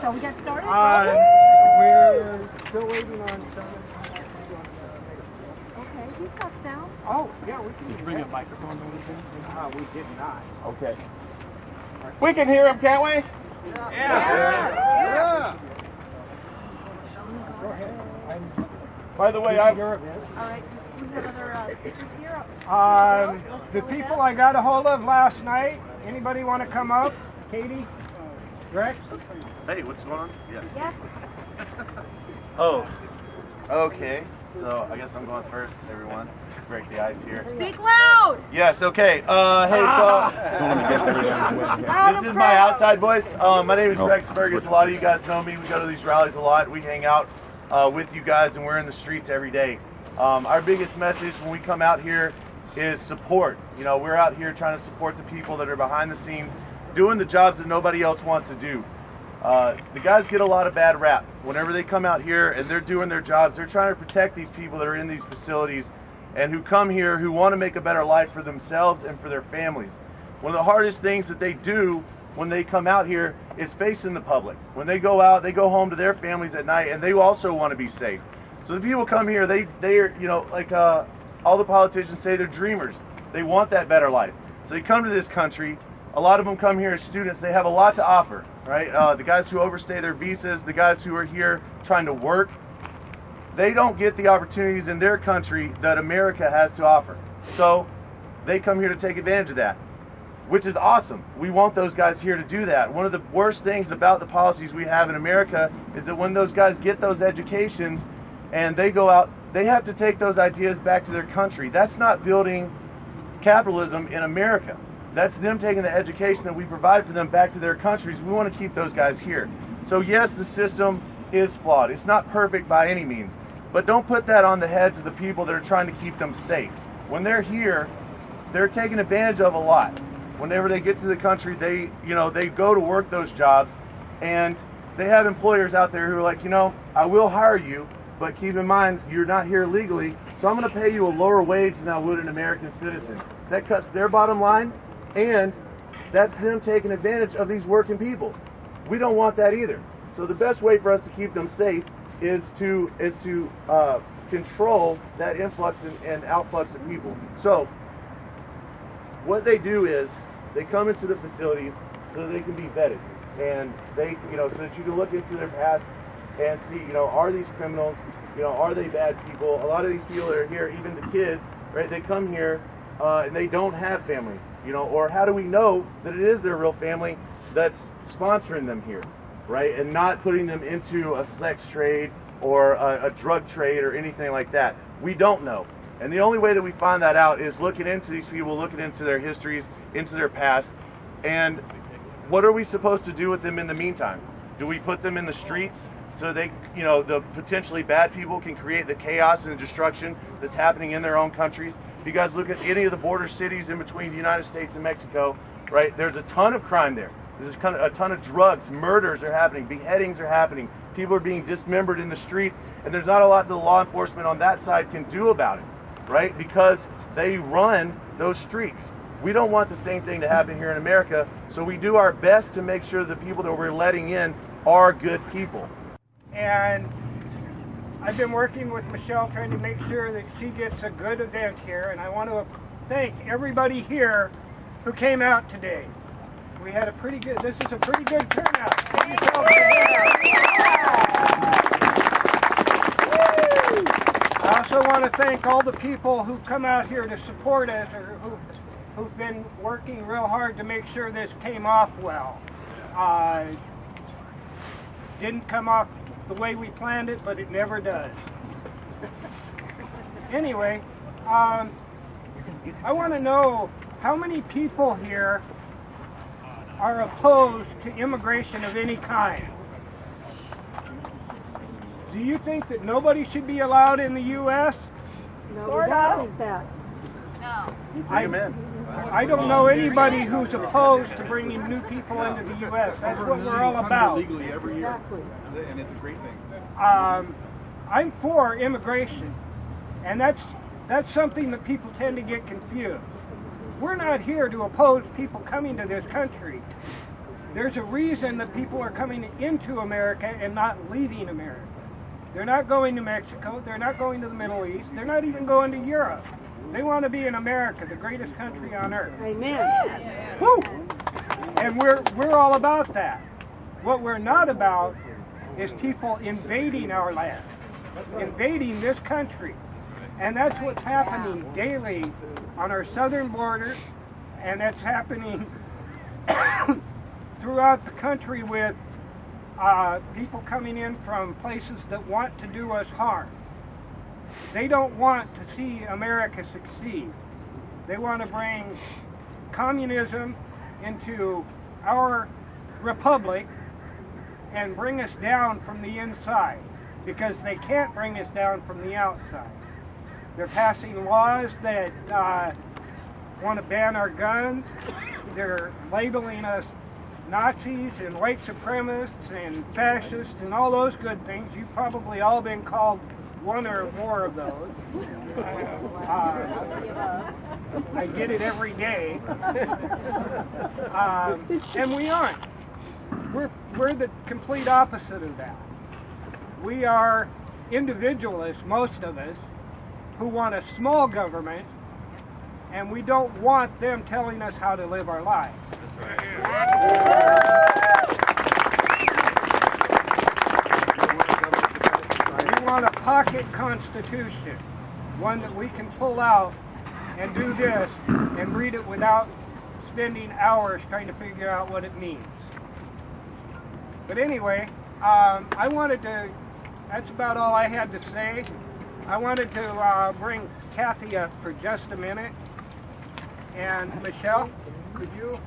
Shall we get started? We're still waiting on someone. Okay, he's got sound. Oh, yeah, we can. Did you bring a microphone or anything? We did not. Okay. We can hear him, can't we? Yeah. Go ahead. By the way, I'm... All right, we have other speakers here. The people I got a hold of last night, anybody want to come up? Katie? Rex? Hey, what's going on? Yeah. Yes. Oh, okay. So I guess I'm going first, everyone. Break the ice here. Speak loud. Yes, okay. Hey, so this is my outside voice. My name is Rex Fergus. A lot of you guys know me. We go to these rallies a lot. We hang out with you guys, and we're in the streets every day. Our biggest message when we come out here is support. You know, we're out here trying to support the people that are behind the scenes, doing the jobs that nobody else wants to do. The guys get a lot of bad rap. Whenever they come out here and they're doing their jobs, they're trying to protect these people that are in these facilities and who come here who want to make a better life for themselves and for their families. One of the hardest things that they do when they come out here is facing the public. When they go out, they go home to their families at night, and they also want to be safe. So the people come here, they're, you know, like all the politicians say, they're dreamers. They want that better life. So they come to this country. A lot of them come here as students. They have a lot to offer, right? The guys who overstay their visas, the guys who are here trying to work, they don't get the opportunities in their country that America has to offer. So they come here to take advantage of that, which is awesome. We want those guys here to do that. One of the worst things about the policies we have in America is that when those guys get those educations and they go out, they have to take those ideas back to their country. That's not building capitalism in America. That's them taking the education that we provide for them back to their countries. We want to keep those guys here. So yes, the system is flawed. It's not perfect by any means. But don't put that on the heads of the people that are trying to keep them safe. When they're here, they're taken advantage of a lot. Whenever they get to the country, they go to work those jobs, and they have employers out there who are like, I will hire you, but keep in mind, you're not here legally, so I'm going to pay you a lower wage than I would an American citizen. That cuts their bottom line, and that's them taking advantage of these working people. We don't want that either. So the best way for us to keep them safe is to control that influx and outflux of people. So what they do is they come into the facilities so they can be vetted, and they, so that you can look into their past and see, are these criminals, are they bad people? A lot of these people that are here, even the kids, right? They come here and they don't have family, or how do we know that it is their real family that's sponsoring them here, right? And not putting them into a sex trade or a drug trade or anything like that. We don't know. And the only way that we find that out is looking into these people, looking into their histories, into their past, and what are we supposed to do with them in the meantime? Do we put them in the streets so they, the potentially bad people can create the chaos and the destruction that's happening in their own countries? If you guys look at any of the border cities in between the United States and Mexico, right, there's a ton of crime there. There's a ton of drugs, murders are happening, beheadings are happening, people are being dismembered in the streets, and there's not a lot that the law enforcement on that side can do about it, right? Because they run those streets. We don't want the same thing to happen here in America, so we do our best to make sure the people that we're letting in are good people. And I've been working with Michelle trying to make sure that she gets a good event here, and I want to thank everybody here who came out today. We had this is a pretty good turnout. Thank you so much. I also want to thank all the people who come out here to support us, or who've been working real hard to make sure this came off well. Didn't come off the way we planned it, but it never does. Anyway, I want to know how many people here are opposed to immigration of any kind. Do you think that nobody should be allowed in the U.S.? No, we don't think that. No. I don't know anybody who's opposed to bringing new people into the U.S. That's what we're all about. Legally every year, Exactly. and it's a great thing. I'm for immigration, and that's something that people tend to get confused. We're not here to oppose people coming to this country. There's a reason that people are coming into America and not leaving America. They're not going to Mexico. They're not going to the Middle East. They're not even going to Europe. They want to be in America, the greatest country on earth. Amen. Woo! And we're all about that. What we're not about is people invading our land, invading this country. And that's what's happening daily on our southern border, and that's happening throughout the country with people coming in from places that want to do us harm. They don't want to see America succeed. They want to bring communism into our republic and bring us down from the inside, because they can't bring us down from the outside. They're passing laws that want to ban our guns. They're labeling us Nazis and white supremacists and fascists and all those good things. You've probably all been called one or more of those. I get it every day. And we aren't. We're the complete opposite of that. We are individualists, most of us, who want a small government, and we don't want them telling us how to live our lives. We want a pocket constitution, one that we can pull out and do this and read it without spending hours trying to figure out what it means. But anyway, that's about all I had to say. I wanted to bring Kathy up for just a minute. And Michelle, could you?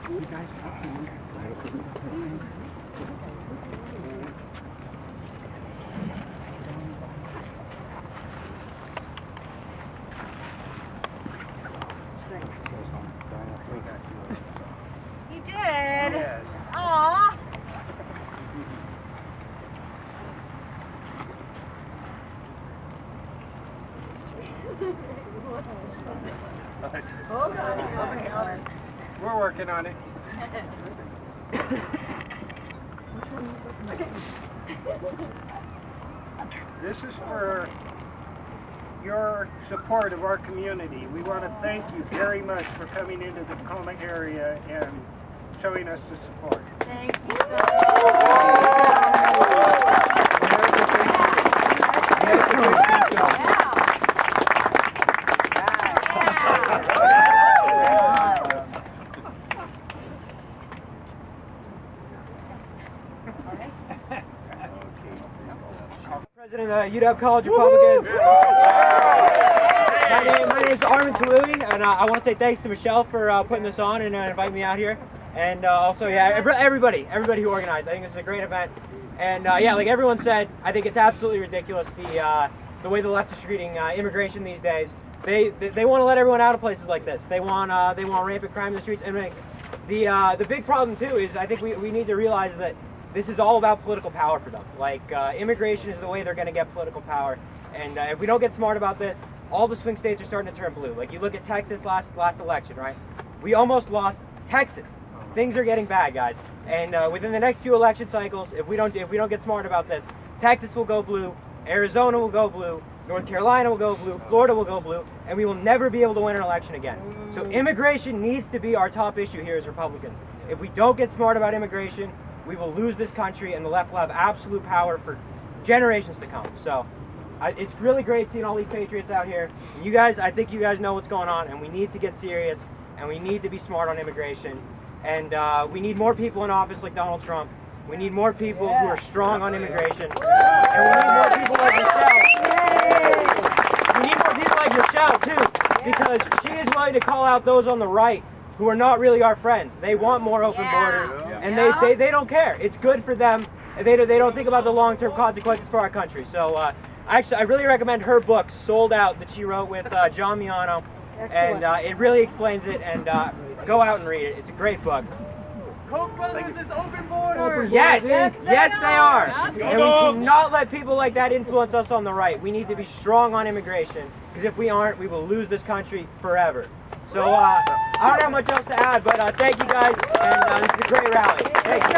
You guys You did? Yes. Aww. We're working on it. This is for your support of our community. We want to thank you very much for coming into the Tacoma area and showing us the support. Thank you so much. President of UW College Republicans. My name's Armin Talui, and I want to say thanks to Michelle for putting this on and inviting me out here. And also, yeah, everybody who organized. I think this is a great event. And yeah, like everyone said, I think it's absolutely ridiculous the way the left is treating immigration these days. They want to let everyone out of places like this. They want rampant crime in the streets. And the big problem too is I think we need to realize that this is all about political power for them. Like immigration is the way they're going to get political power. And if we don't get smart about this, all the swing states are starting to turn blue. Like you look at Texas last election, right? We almost lost Texas. Things are getting bad, guys. And within the next few election cycles, if we don't get smart about this, Texas will go blue, Arizona will go blue, North Carolina will go blue, Florida will go blue, and we will never be able to win an election again. So immigration needs to be our top issue here as Republicans. If we don't get smart about immigration, we will lose this country, and the left will have absolute power for generations to come. So it's really great seeing all these patriots out here. You guys, I think you guys know what's going on, and we need to get serious, and we need to be smart on immigration. And we need more people in office like Donald Trump. We need more people who are strong on immigration. And we need more people like Michelle. We need more people like Michelle, too, because she is willing to call out those on the right who are not really our friends. They want more open borders, and they don't care. It's good for them. They don't think about the long-term consequences for our country. So actually, I really recommend her book, Sold Out, that she wrote with John Miano. Excellent. And it really explains it, and go out and read it. It's a great book. Koch brothers is open borders. Yes, yes, they are. Okay. And we cannot let people like that influence us on the right. We need to be strong on immigration, because if we aren't, we will lose this country forever. So I don't have much else to add, but thank you guys, and this is a great rally. Thank you.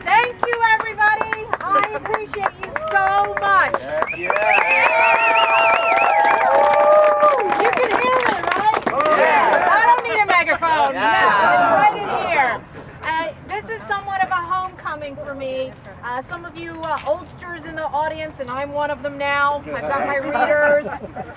Thank you, everybody. I appreciate you so much. You can hear me, right? I don't need a megaphone. No, it's right in here. This is somewhat of a homecoming for me. Some of you oldsters in the audience, and I'm one of them now. I've got my readers.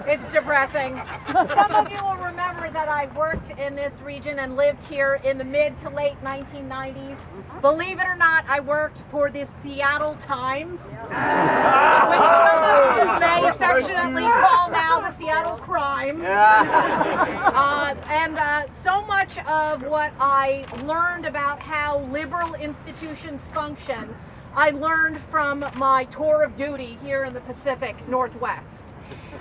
It's depressing. Some of you will remember that I worked in this region and lived here in the mid to late 1990s. Believe it or not, I worked for the Seattle Times, which some of you may affectionately call now the Seattle Crimes. And so much of what I learned about how liberal institutions function, I learned from my tour of duty here in the Pacific Northwest.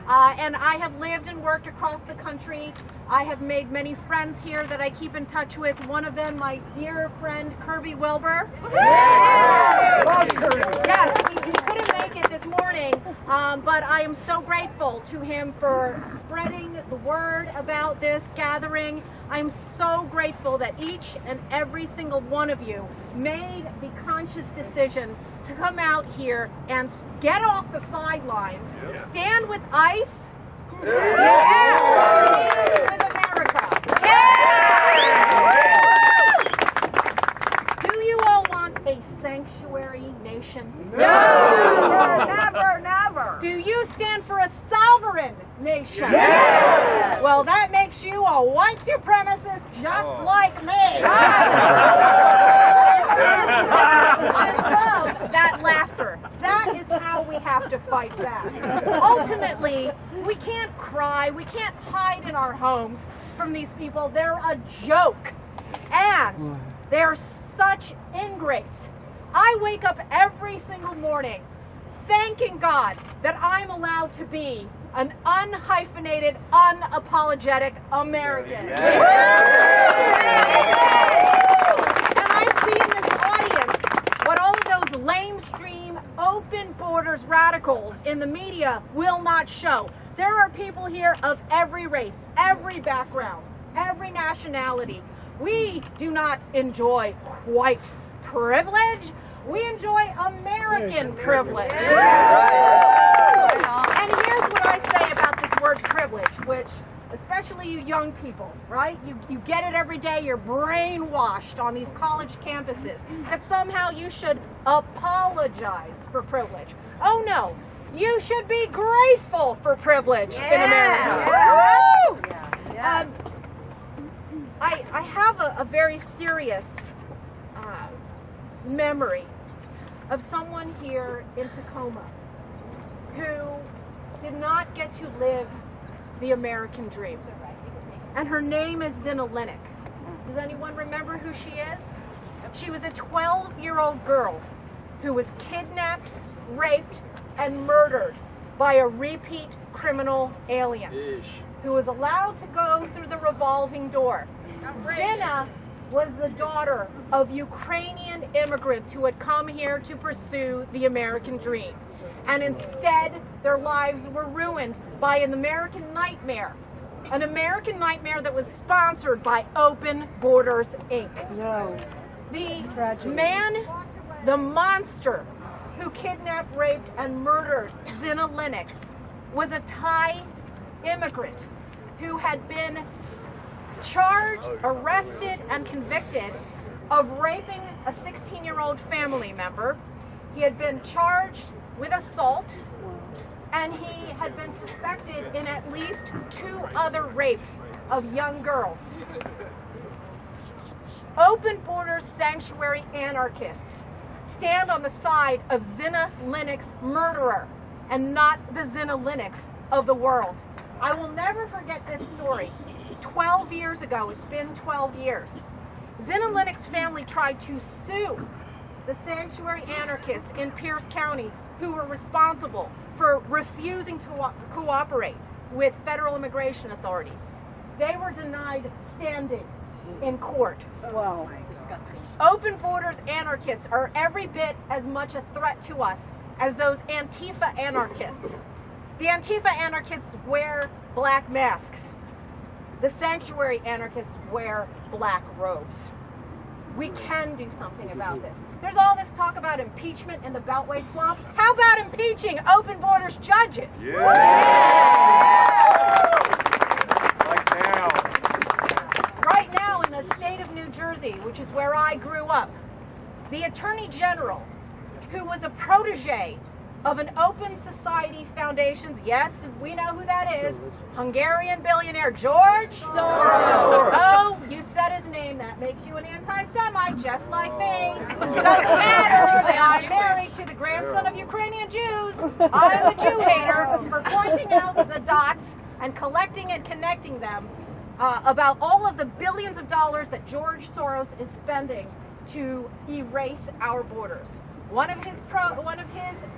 And I have lived and worked across the country. I have made many friends here that I keep in touch with. One of them, my dear friend, Kirby Wilbur. Yes, he couldn't make it this morning, but I am so grateful to him for spreading the word about this gathering. I'm so grateful that each and every single one of you made the conscious decision to come out here and get off the sidelines, stand with ICE, stand with America. Do you all want a sanctuary nation? No! Never, never. Do you stand for a sovereign nation? Yes! Well, that makes you a white supremacist just like me. I love that laughter. That is how we have to fight back. Ultimately, we can't cry, we can't hide in our homes from these people. They're a joke. And they're such ingrates. I wake up every single morning thanking God that I'm allowed to be an unhyphenated, unapologetic American. And I see in this audience what all of those lamestream, open borders radicals in the media will not show. There are people here of every race, every background, every nationality. We do not enjoy white privilege. We enjoy American privilege. And here's what I say about this word privilege, which, especially you young people, right? You get it every day. You're brainwashed on these college campuses that somehow you should apologize for privilege. Oh no, you should be grateful for privilege in America. I have a very serious memory of someone here in Tacoma who did not get to live the American dream. And her name is Zina Linnick. Does anyone remember who she is? She was a 12-year-old girl who was kidnapped, raped, and murdered by a repeat criminal alien who was allowed to go through the revolving door. Zina was the daughter of Ukrainian immigrants who had come here to pursue the American dream. And instead, their lives were ruined by an American nightmare. An American nightmare that was sponsored by Open Borders, Inc. No. The man, the monster who kidnapped, raped, and murdered Zina Linnick was a Thai immigrant who had been charged, arrested, and convicted of raping a 16-year-old family member. He had been charged with assault, and he had been suspected in at least 2 other rapes of young girls. Open Borders sanctuary anarchists stand on the side of Zina Linnick's murderer and not the Zina Linnicks of the world. I will never forget this story. 12 years ago, it's been 12 years, Zina Linnick's family tried to sue the sanctuary anarchists in Pierce County who were responsible for refusing to cooperate with federal immigration authorities. They were denied standing in court. Wow. Open Borders anarchists are every bit as much a threat to us as those Antifa anarchists. The Antifa anarchists wear black masks. The sanctuary anarchists wear black robes. We can do something about this. There's all this talk about impeachment in the Beltway swamp. How about impeaching open borders judges? Right now in the state of New Jersey, which is where I grew up, the Attorney General, who was a protege of an open society foundation's, yes, we know who that is, Hungarian billionaire George Soros. Oh, you said his name, that makes you an anti-Semite just like me. Doesn't matter that I'm married to the grandson of Ukrainian Jews. I'm a Jew hater for pointing out the dots and collecting and connecting them about all of the billions of dollars that George Soros is spending to erase our borders. One of his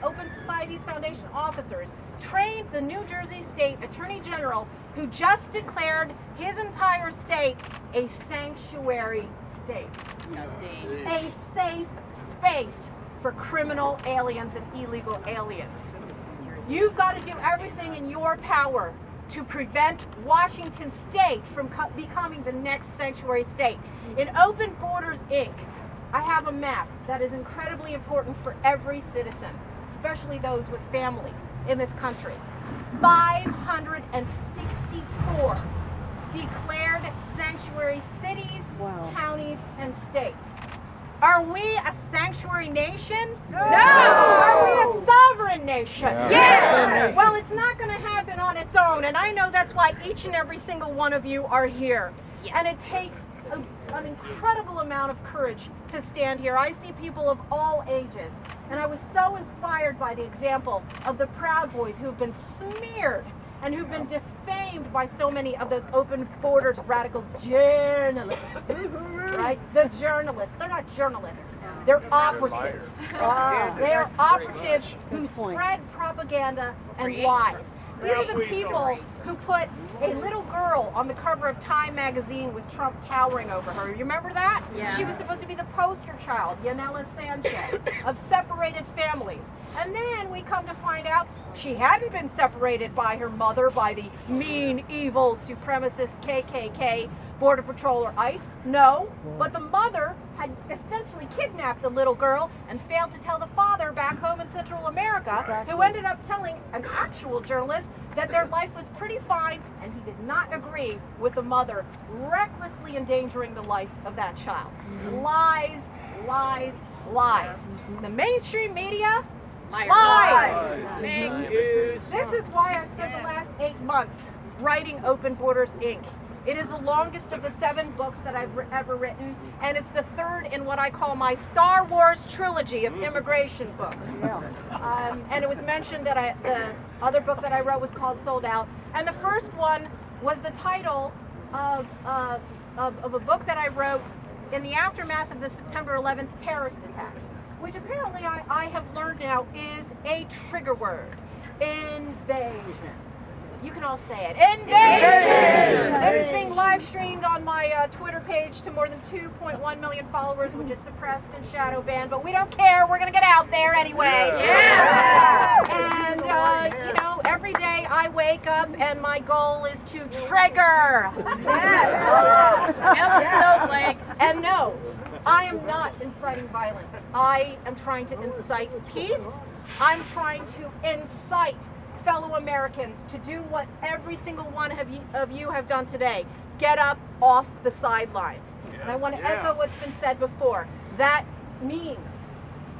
Open Societies Foundation officers trained the New Jersey State Attorney General, who just declared his entire state a sanctuary state. A safe space for criminal aliens and illegal aliens. You've got to do everything in your power to prevent Washington State from becoming the next sanctuary state. In Open Borders, Inc., I have a map that is incredibly important for every citizen, especially those with families in this country. 564 declared sanctuary cities, counties, and states. Are we a sanctuary nation? No! Are we a sovereign nation? Yes! Well, it's not going to happen on its own, and I know that's why each and every single one of you are here. Yes. And it takes an incredible amount of courage to stand here. I see people of all ages, and I was so inspired by the example of the Proud Boys who've been smeared and who've been defamed by so many of those Open Borders radicals, journalists, right? The journalists. They're not journalists. They're operatives. They are operatives who spread propaganda and lies. These are the people who put a little girl on the cover of Time magazine with Trump towering over her. You remember that? Yeah. She was supposed to be the poster child, Yanela Sanchez, of separated families. And then we come to find out she hadn't been separated by her mother, by the mean, evil, supremacist KKK, Border Patrol, or ICE. No, but the mother had essentially kidnapped the little girl and failed to tell the father back home in Central America, who ended up telling an actual journalist that their life was pretty fine, and he did not agree with the mother, recklessly endangering the life of that child. Lies, lies, lies. The mainstream media, lies. This is why I've spent the last 8 months writing Open Borders, Inc. It is the longest of the 7 books that I've ever written, and it's the third in what I call my Star Wars trilogy of immigration books. And it was mentioned that the other book that I wrote was called Sold Out, and the first one was the title of a book that I wrote in the aftermath of the September 11th terrorist attack, which apparently I have learned now is a trigger word: invasion. You can all say it. Invasion! This is being live streamed on my Twitter page to more than 2.1 million followers, which is suppressed and shadow banned, but we don't care. We're going to get out there anyway. Yeah! And, you know, every day I wake up and my goal is to trigger. Yes. And no, I am not inciting violence. I am trying to incite peace. I'm trying to incite fellow Americans to do what every single one of you have done today. Get up off the sidelines. Yes, and I want to echo what's been said before. That means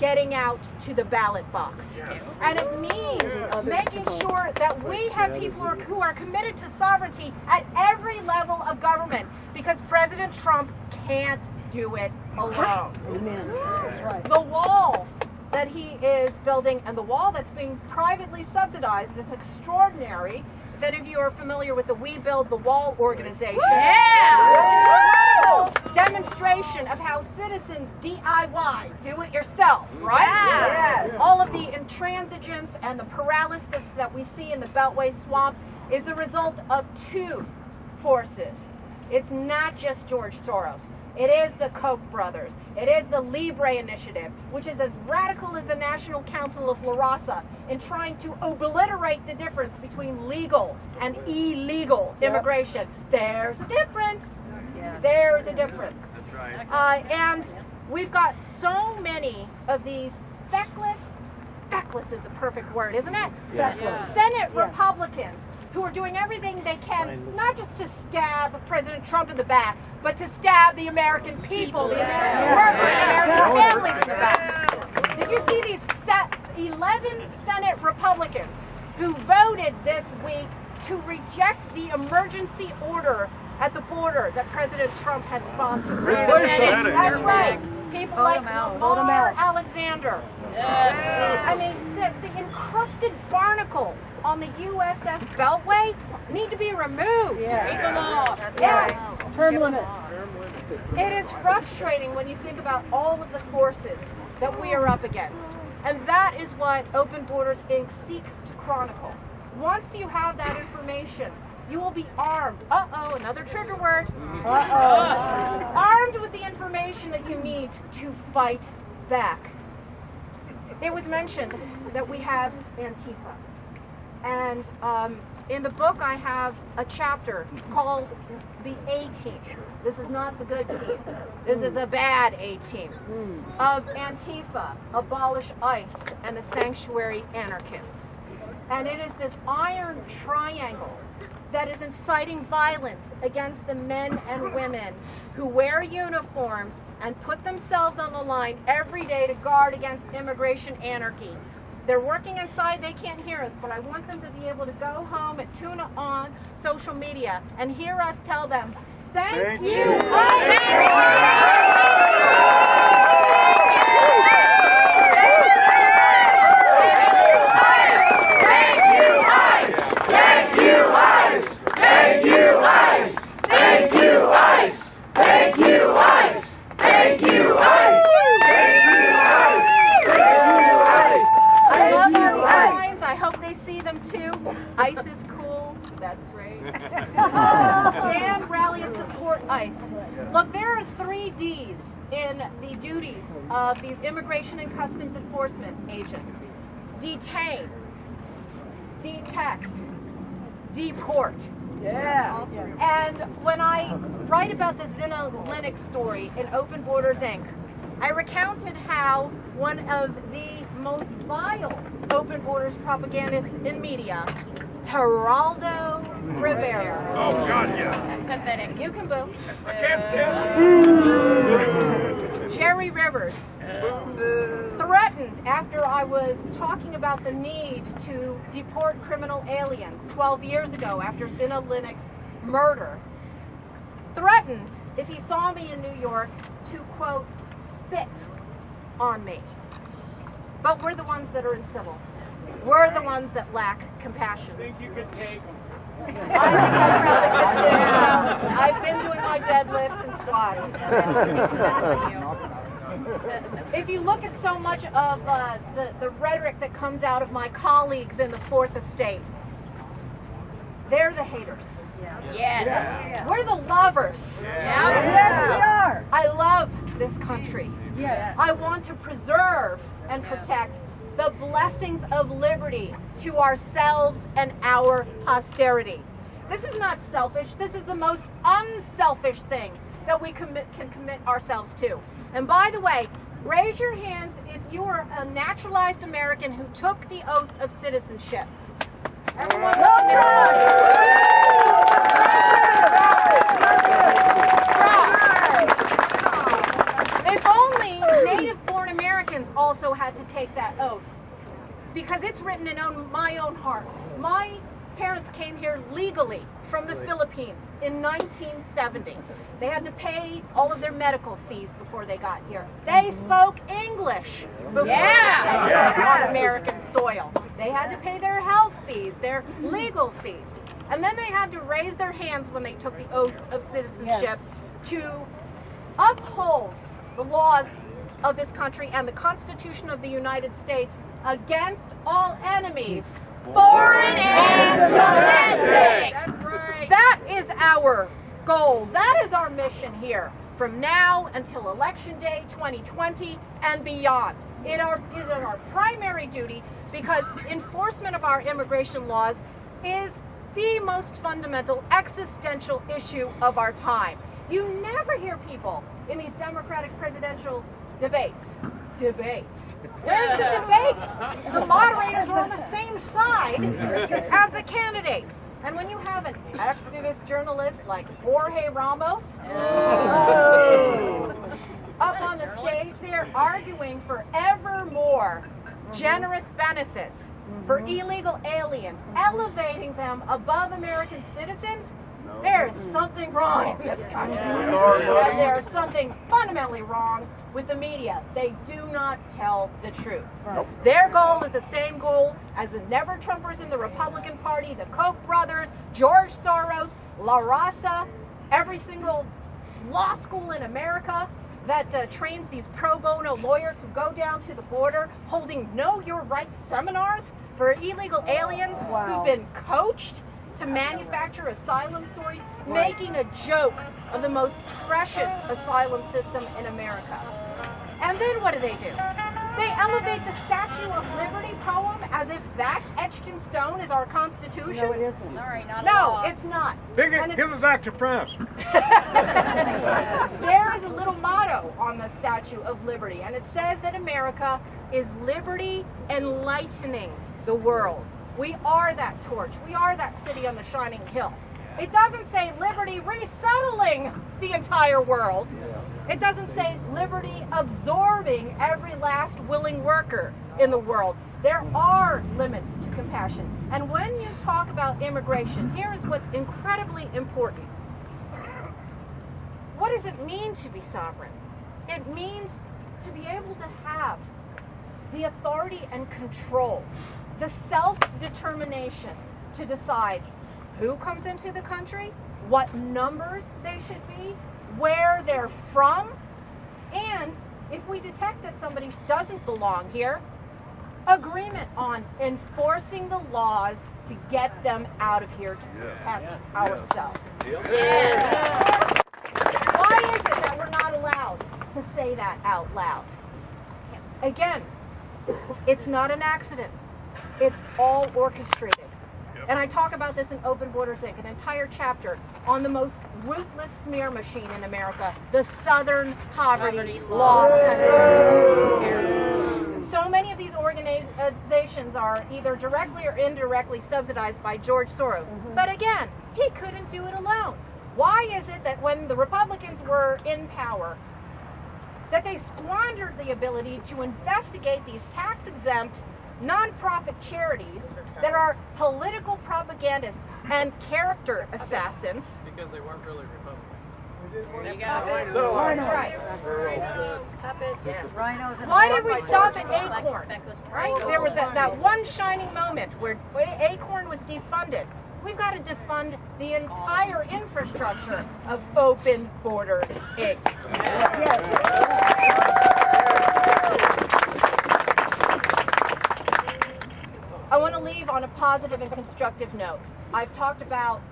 getting out to the ballot box. Yes. And it means making sure that we have people who are committed to sovereignty at every level of government, because President Trump can't do it alone. Amen. That's right. The wall that he is building, and the wall that's being privately subsidized, it's extraordinary. If any of you are familiar with the We Build the Wall organization, demonstration of how citizens DIY, do it yourself, right? Yes. All of the intransigence and the paralysis that we see in the Beltway swamp is the result of 2 forces. It's not just George Soros. It is the Koch brothers. It is the Libre Initiative, which is as radical as the National Council of La Raza in trying to obliterate the difference between legal and illegal immigration. There's a difference. There's a difference. That's right. And we've got so many of these feckless is the perfect word, isn't it? Yes. Senate Republicans who are doing everything they can, not just to stab President Trump in the back, but to stab the American people, the American workers, the American families in the back. Did you see these 11 Senate Republicans who voted this week to reject the emergency order at the border that President Trump had sponsored? That's right. People like Lamar Alexander. I mean, the encrusted barnacles on the USS Beltway need to be removed. Yes. Term limits. It is frustrating when you think about all of the forces that we are up against. And that is what Open Borders, Inc. seeks to chronicle. Once you have that information, you will be armed. Another trigger word. Armed with the information that you need to fight back. It was mentioned that we have Antifa. And in the book I have a chapter called the A-Team. This is not the good team. This is the bad A-Team. Of Antifa, Abolish ICE, and the Sanctuary Anarchists. And it is this iron triangle that is inciting violence against the men and women who wear uniforms and put themselves on the line every day to guard against immigration anarchy. They're working inside, they can't hear us, but I want them to be able to go home and tune on social media and hear us tell them, thank you. ICE is cool. That's great. Stand, rally, and support ICE. Look, there are 3 Ds in the duties of these immigration and customs enforcement agents. Detain, detect, deport. Yeah. And when I write about the Zina Linux story in Open Borders, Inc., I recounted how one of the most vile Open Borders propagandists in media, Geraldo Rivera. Oh, God, yes. Pathetic. You can boo. I can't stand Jerry Rivers threatened after I was talking about the need to deport criminal aliens 12 years ago after Zina Linux murder, threatened if he saw me in New York to, quote, spit on me. But we're the ones that are in civil. We're the ones that lack compassion. Think you could take them? I think I probably could too. I've been doing my deadlifts and squats. If you look at so much of the rhetoric that comes out of my colleagues in the Fourth Estate, they're the haters. Yes. We're the lovers. Yes, we are. I love this country. Yes. I want to preserve and protect the blessings of liberty to ourselves and our posterity. This is not selfish. This is the most unselfish thing that we can commit ourselves to. And by the way, raise your hands if you are a naturalized American who took the oath of citizenship. Everyone, if only native-born Americans also had to take that oath, because it's written in my own heart. My parents came here legally from the Philippines in 1970. They had to pay all of their medical fees before they got here. They spoke English before they set foot on American soil. They had to pay their health fees, their legal fees. And then they had to raise their hands when they took the oath of citizenship to uphold the laws of this country and the Constitution of the United States against all enemies, foreign and domestic. That's right. That is our goal. That is our mission here from now until Election Day 2020 and beyond. It is our primary duty because enforcement of our immigration laws is the most fundamental existential issue of our time. You never hear people in these Democratic presidential debates. Where's the debate? The moderators are on the same side as the candidates. And when you have an activist journalist like Jorge Ramos up on the stage, they're arguing for ever more generous benefits for illegal aliens, elevating them above American citizens. There's something wrong in this country. And there's something fundamentally wrong with the media. They do not tell the truth. Their goal is the same goal as the never-Trumpers in the Republican Party, the Koch brothers, George Soros, La Raza, every single law school in America that trains these pro bono lawyers who go down to the border holding Know Your Rights seminars for illegal aliens who've been coached to manufacture asylum stories, making a joke of the most precious asylum system in America. And then what do? They elevate the Statue of Liberty poem as if that's etched in stone as our Constitution. No, it isn't. Sorry, not at all. No, it's not. Give it back to France. There is a little motto on the Statue of Liberty, and it says that America is liberty enlightening the world. We are that torch. We are that city on the shining hill. It doesn't say liberty resettling the entire world. It doesn't say liberty absorbing every last willing worker in the world. There are limits to compassion. And when you talk about immigration, here's what's incredibly important. What does it mean to be sovereign? It means to be able to have the authority and control, the self-determination to decide who comes into the country, what numbers they should be, where they're from, and if we detect that somebody doesn't belong here, agreement on enforcing the laws to get them out of here to protect ourselves. Why is it that we're not allowed to say that out loud? Again, it's not an accident. It's all orchestrated. And I talk about this in Open Borders Inc., an entire chapter on the most ruthless smear machine in America, the Southern Poverty Law Center. So many of these organizations are either directly or indirectly subsidized by George Soros. But again, he couldn't do it alone. Why is it that when the Republicans were in power, that they squandered the ability to investigate these tax-exempt nonprofit charities that are political propists and character assassins? Because they weren't really Republicans. There you go. Right. Rhinos and Why did we stop at Acorn? Right? There was that one shining moment where Acorn was defunded. We've got to defund the entire infrastructure of Open Borders Inc. I want to leave on a positive and constructive note. I've talked about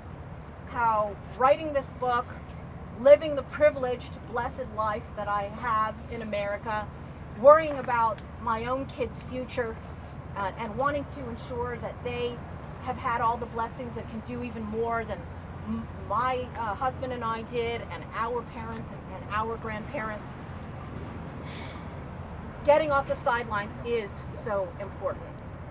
how writing this book, living the privileged, blessed life that I have in America, worrying about my own kids' future, and wanting to ensure that they have had all the blessings and can do even more than my husband and I did, and our parents and our grandparents. Getting off the sidelines is so important.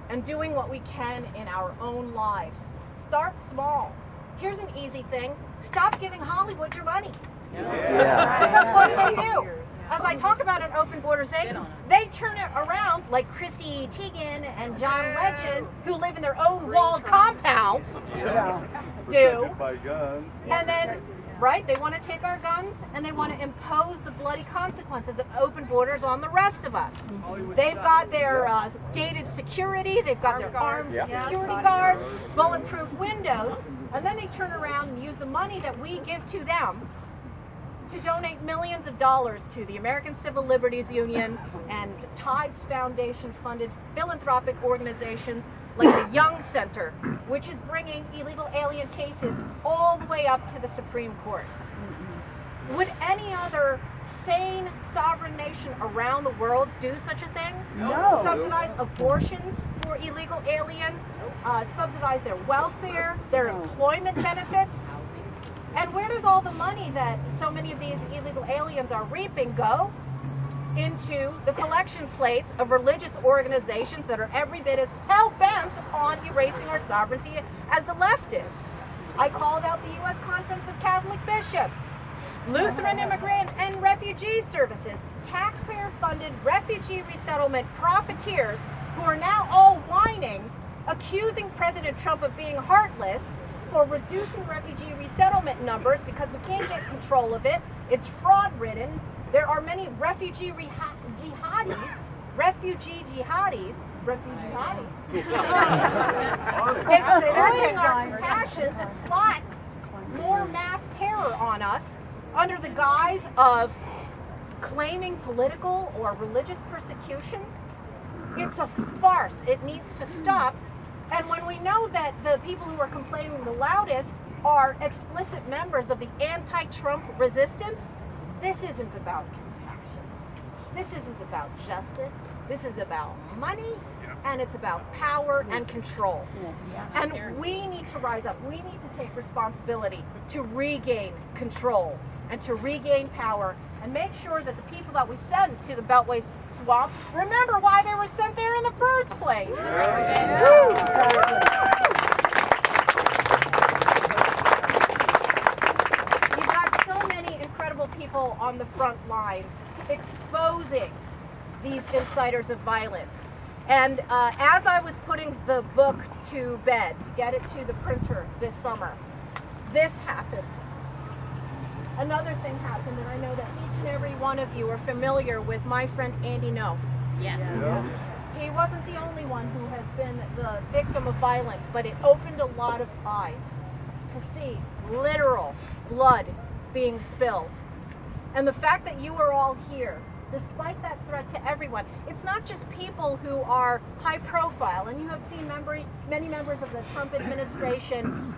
And doing what we can in our own lives. Start small. Here's an easy thing. Stop giving Hollywood your money. Because what do? As I talk about in Open Borders Inc., they turn it around like Chrissy Teigen and John Legend, who live in their own walled compound, do. And then, right, they want to take our guns and they want to impose the bloody consequences of open borders on the rest of us. They've got their gated security, they've got their armed security guards, bulletproof windows, and then they turn around and use the money that we give to them to donate millions of dollars to the American Civil Liberties Union and Tides Foundation funded philanthropic organizations like the Young Center, which is bringing illegal alien cases all the way up to the Supreme Court. Would any other sane sovereign nation around the world do such a thing? No. Subsidize abortions for illegal aliens, subsidize their welfare, their employment benefits? And where does all the money that so many of these illegal aliens are reaping go? Into the collection plates of religious organizations that are every bit as hell-bent on erasing our sovereignty as the left is. I called out the U.S. Conference of Catholic Bishops, Lutheran Immigrant and Refugee Services, taxpayer-funded refugee resettlement profiteers who are now all whining, accusing President Trump of being heartless for reducing refugee resettlement numbers because we can't get control of it. It's fraud-ridden. There are many refugee jihadis, exploiting our compassion to plot more mass terror on us under the guise of claiming political or religious persecution. It's a farce. It needs to stop. And when we know that the people who are complaining the loudest are explicit members of the anti-Trump resistance, this isn't about compassion. This isn't about justice. This is about money, and it's about power and control. And we need to rise up. We need to take responsibility to regain control and to regain power and make sure that the people that we send to the Beltway swamp remember why they were sent there in the first place. You've got so many incredible people on the front lines exposing these inciters of violence. And as I was putting the book to bed to get it to the printer this summer, this happened. Another thing happened, and I know that each and every one of you are familiar with my friend Andy No. Yes. He wasn't the only one who has been the victim of violence, but it opened a lot of eyes to see literal blood being spilled. And the fact that you are all here, despite that threat to everyone, it's not just people who are high profile, and you have seen many members of the Trump administration,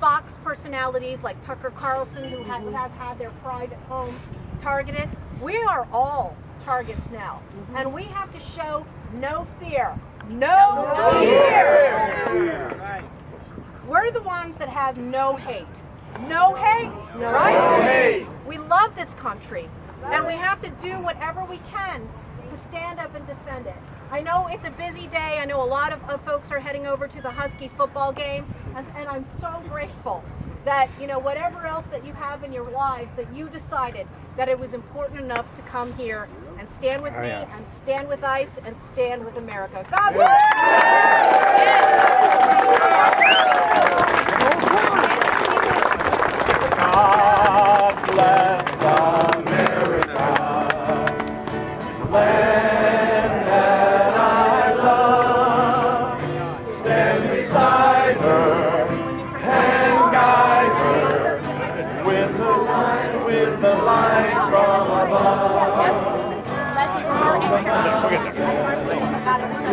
Fox personalities like Tucker Carlson who have had their private homes targeted. We are all targets now, and we have to show no fear. No fear! We're the ones that have no hate. No hate, right? No hate. We love this country. And we have to do whatever we can to stand up and defend it. I know it's a busy day. I know a lot of folks are heading over to the Husky football game. And I'm so grateful that, you know, whatever else that you have in your lives, that you decided that it was important enough to come here and stand with me and stand with ICE and stand with America. God bless God bless America, land that I love. Stand beside her and guide her with the light from above.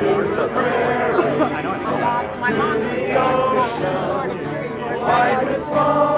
To the prayer, my mom, the ocean, white with fun.